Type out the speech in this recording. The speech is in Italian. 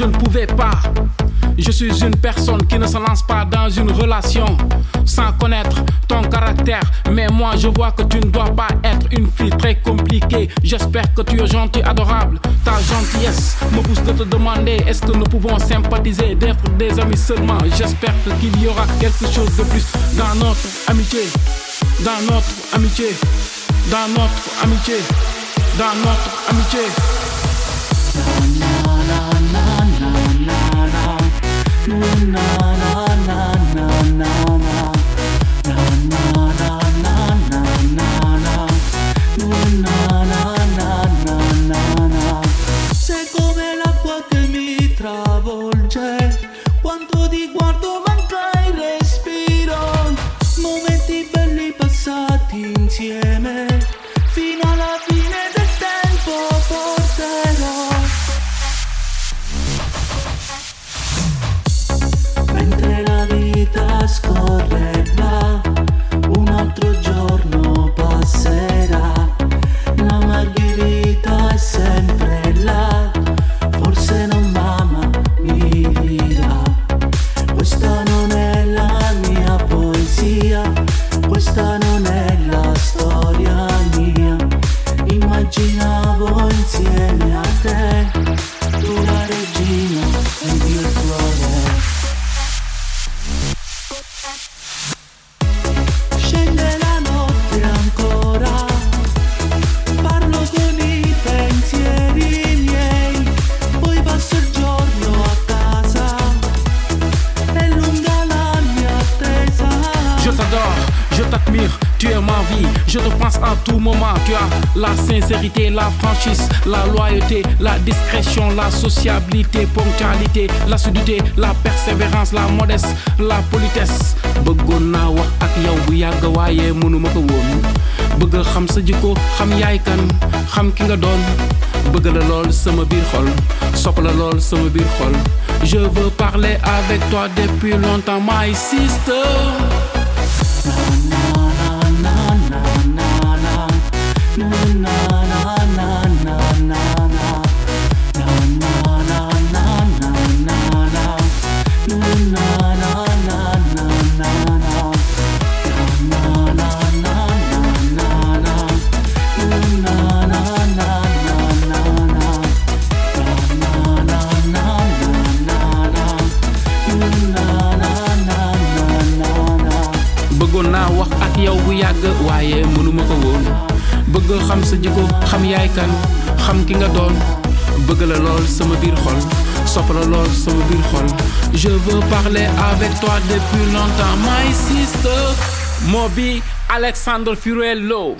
je ne pouvais pas. Je suis une personne qui ne se lance pas dans une relation sans connaître ton caractère. Mais moi je vois que tu ne dois pas être une fille très compliquée. J'espère que tu es gentil, adorable. Ta gentillesse me pousse de te demander: est-ce que nous pouvons sympathiser, d'être des amis seulement? J'espère qu'il y aura quelque chose de plus dans notre amitié. Dans notre amitié. Dans notre amitié. Dans notre amitié. Sei come l'acqua che mi travolge, quando ti guardo manca il respiro. Momenti belli passati insieme, fino alla fine del tempo porterò. Mentre la vita scorrerà, un altro giorno passerà. La margherita è sempre là, forse non m'ama, mi dirà. Questa non è la mia poesia, questa non è la storia mia. Immaginavo insieme a te, tu la regina ed io il tuo re. Scende la notte ancora, parlo con i pensieri miei, poi passo il giorno a casa, è lunga la mia attesa. Je t'adore, je t'admire, tu es ma vie. Je te pense à tout moment. Tu as la sincérité, la franchise, la loyauté, la discrétion, la sociabilité, ponctualité, l'assiduité, la persévérance, la modeste, la politesse. Bëggoon naa wax ak yow bu yàgg waaye mënuma ko woon. Bëgg xam sa jikko, xam yaay kan, xam ki nga doon. Bëgg la lool sama biir xol, sopp la lool sama biir xol. Je veux parler avec toi depuis longtemps, my sister. Bëggoon naa wax ak yow bu yàgg waaye mënuma ko woon. Bëgg xam sa jikko, xam yaay kan, xam ki nga doon. Bëgg la lool sama biir xol, sopp la lool sama biir xol. Je veux parler avec toi depuis longtemps, my sister. Moby Alexandre Furello.